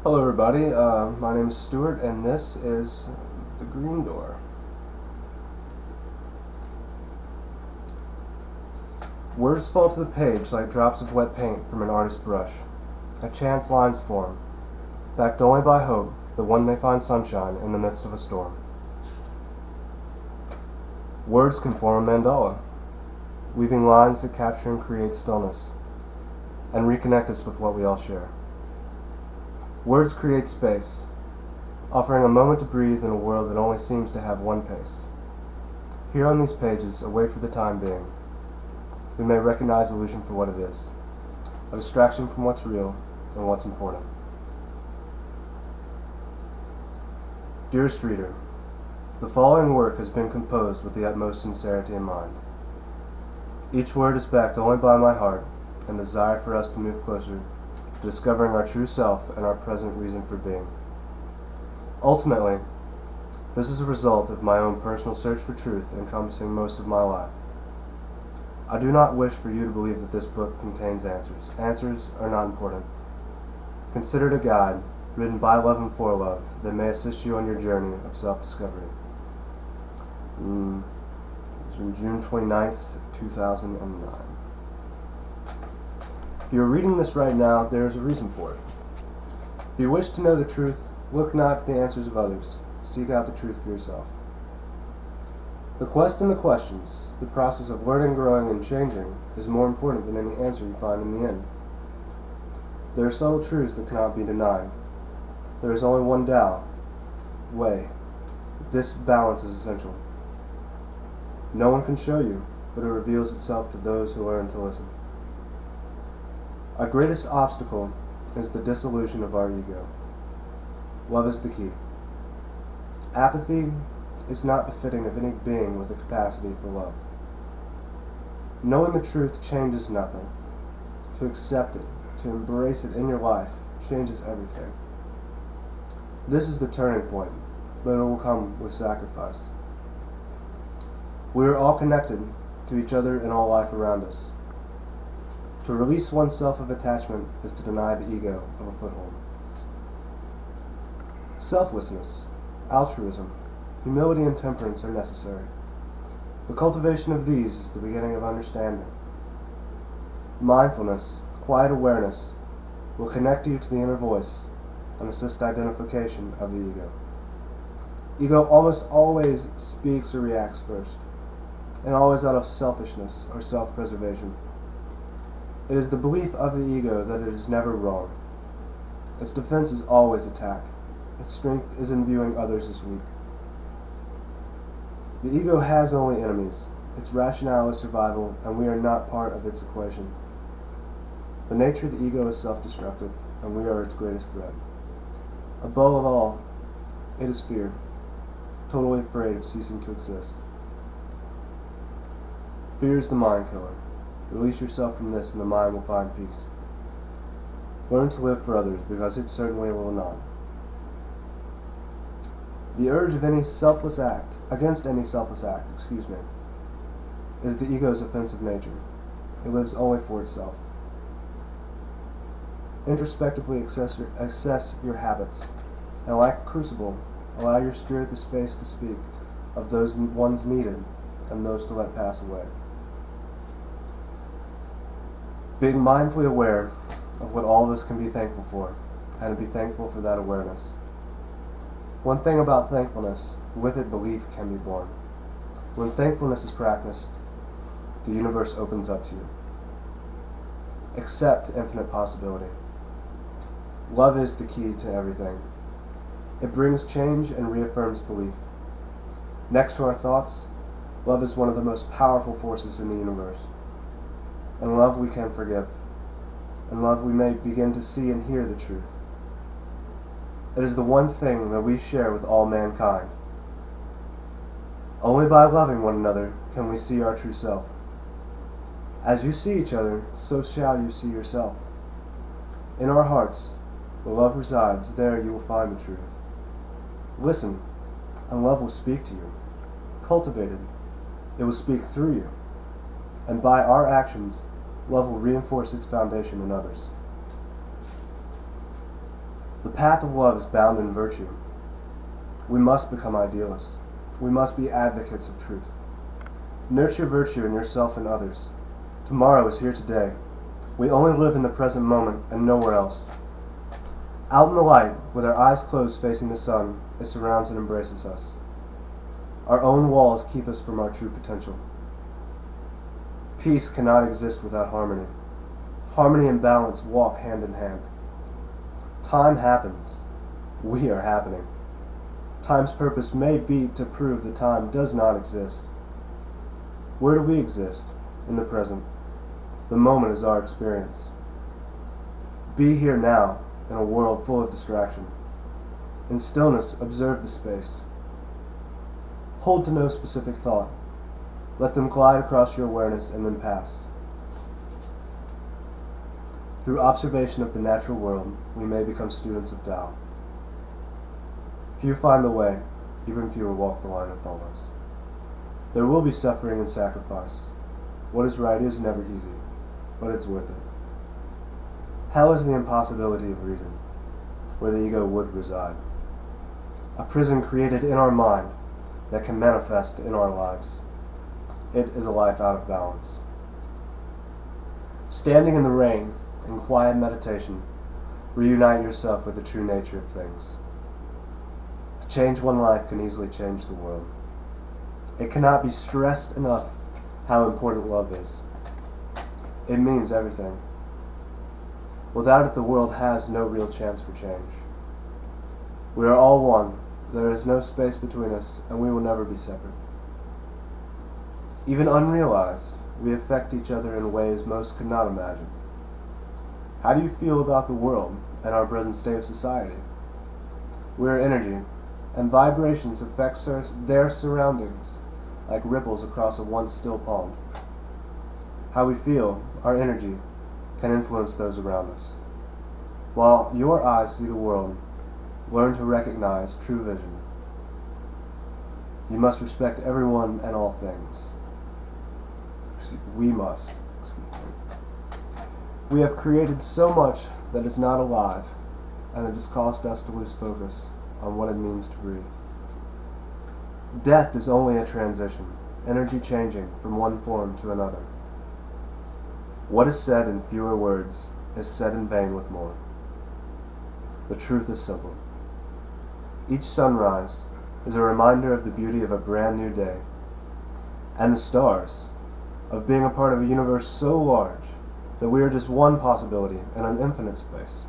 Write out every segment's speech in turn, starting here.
Hello everybody, my name is Stuart and this is the Green Door. Words fall to the page like drops of wet paint from an artist's brush. A chance lines form, backed only by hope that one may find sunshine in the midst of a storm. Words can form a mandala, weaving lines that capture and create stillness, and reconnect us with what we all share. Words create space, offering a moment to breathe in a world that only seems to have one pace. Here on these pages, away for the time being, we may recognize illusion for what it is, a distraction from what's real and what's important. Dearest reader, the following work has been composed with the utmost sincerity in mind. Each word is backed only by my heart and desire for us to move closer to discovering our true self and our present reason for being. Ultimately, this is a result of my own personal search for truth encompassing most of my life. I do not wish for you to believe that this book contains answers. Answers are not important. Consider it a guide, written by love and for love, that may assist you on your journey of self-discovery. It's from June 29th, 2009. If you are reading this right now, there is a reason for it. If you wish to know the truth, look not at the answers of others. Seek out the truth for yourself. The quest and the questions, the process of learning, growing, and changing, is more important than any answer you find in the end. There are subtle truths that cannot be denied. There is only one Tao, way. This balance is essential. No one can show you, but it reveals itself to those who learn to listen. Our greatest obstacle is the dissolution of our ego. Love is the key. Apathy is not befitting of any being with a capacity for love. Knowing the truth changes nothing. To accept it, to embrace it in your life, changes everything. This is the turning point, but it will come with sacrifice. We are all connected to each other and all life around us. To release oneself of attachment is to deny the ego of a foothold. Selflessness, altruism, humility, and temperance are necessary. The cultivation of these is the beginning of understanding. Mindfulness, quiet awareness, will connect you to the inner voice and assist identification of the ego. Ego almost always speaks or reacts first, and always out of selfishness or self-preservation. It is the belief of the ego that it is never wrong. Its defense is always attack. Its strength is in viewing others as weak. The ego has only enemies. Its rationale is survival, and we are not part of its equation. The nature of the ego is self-destructive, and we are its greatest threat. Above all, it is fear, totally afraid of ceasing to exist. Fear is the mind killer. Release yourself from this and the mind will find peace. Learn to live for others because it certainly will not. The urge of any selfless act, against any selfless act, is the ego's offensive nature. It lives only for itself. Introspectively assess your habits, and like a crucible, allow your spirit the space to speak of those ones needed and those to let pass away. Being mindfully aware of what all of us can be thankful for, and to be thankful for that awareness. One thing about thankfulness, with it belief can be born. When thankfulness is practiced, the universe opens up to you. Accept infinite possibility. Love is the key to everything. It brings change and reaffirms belief. Next to our thoughts, love is one of the most powerful forces in the universe. In love we can forgive. In love we may begin to see and hear the truth. It is the one thing that we share with all mankind. Only by loving one another can we see our true self. As you see each other, so shall you see yourself. In our hearts, where love resides, there you will find the truth. Listen, and love will speak to you. Cultivate it. It will speak through you. And by our actions, love will reinforce its foundation in others. The path of love is bound in virtue. We must become idealists. We must be advocates of truth. Nurture virtue in yourself and others. Tomorrow is here today. We only live in the present moment and nowhere else. Out in the light, with our eyes closed facing the sun, it surrounds and embraces us. Our own walls keep us from our true potential. Peace cannot exist without harmony. Harmony and balance walk hand in hand. Time happens. We are happening. Time's purpose may be to prove that time does not exist. Where do we exist? In the present. The moment is our experience. Be here now in a world full of distraction. In stillness, observe the space. Hold to no specific thought. Let them glide across your awareness and then pass. Through observation of the natural world, we may become students of Tao. Few find the way, even fewer walk the line it follows. There will be suffering and sacrifice. What is right is never easy, but it's worth it. Hell is the impossibility of reason, where the ego would reside. A prison created in our mind that can manifest in our lives. It is a life out of balance. Standing in the rain, in quiet meditation, reunite yourself with the true nature of things. To change one life can easily change the world. It cannot be stressed enough how important love is. It means everything. Without it, the world has no real chance for change. We are all one. There is no space between us, and we will never be separate. Even unrealized, we affect each other in ways most could not imagine. How do you feel about the world and our present state of society? We are energy, and vibrations affect their surroundings like ripples across a once still pond. How we feel, our energy, can influence those around us. While your eyes see the world, learn to recognize true vision. You must respect everyone and all things. We must. We have created so much that is not alive, and it has caused us to lose focus on what it means to breathe. Death is only a transition, energy changing from one form to another. What is said in fewer words is said in vain with more. The truth is simple. Each sunrise is a reminder of the beauty of a brand new day, and the stars, of being a part of a universe so large that we are just one possibility in an infinite space.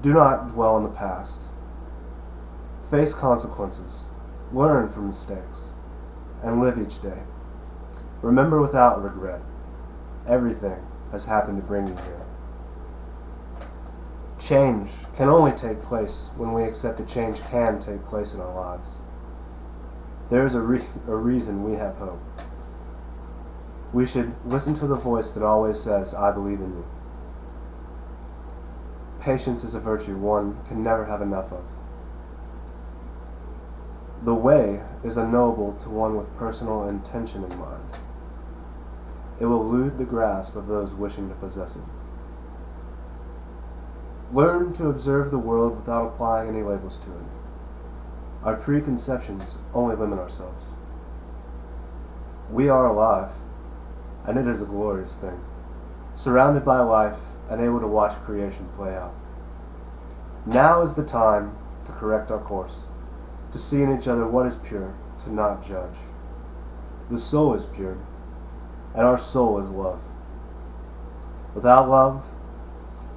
Do not dwell on the past. Face consequences, learn from mistakes, and live each day. Remember without regret. Everything has happened to bring you here. Change can only take place when we accept that change can take place in our lives. There is a reason we have hope. We should listen to the voice that always says, "I believe in you." Patience is a virtue one can never have enough of. The way is unknowable to one with personal intention in mind. It will elude the grasp of those wishing to possess it. Learn to observe the world without applying any labels to it. Our preconceptions only limit ourselves. We are alive, and it is a glorious thing, surrounded by life and able to watch creation play out. Now is the time to correct our course, to see in each other what is pure, to not judge. The soul is pure, and our soul is love. Without love,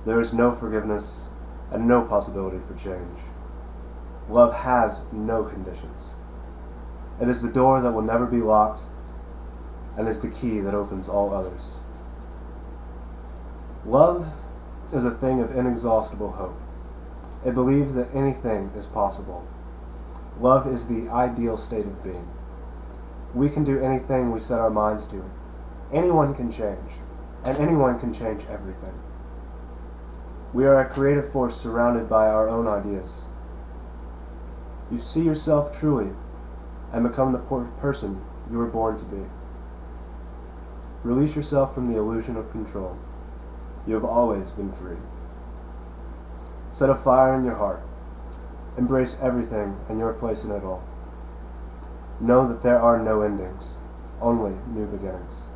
there is no forgiveness and no possibility for change. Love has no conditions. It is the door that will never be locked, and is the key that opens all others. Love is a thing of inexhaustible hope. It believes that anything is possible. Love is the ideal state of being. We can do anything we set our minds to. Anyone can change, and anyone can change everything. We are a creative force surrounded by our own ideas. You see yourself truly, and become the person you were born to be. Release yourself from the illusion of control. You have always been free. Set a fire in your heart. Embrace everything and your place in it all. Know that there are no endings, only new beginnings.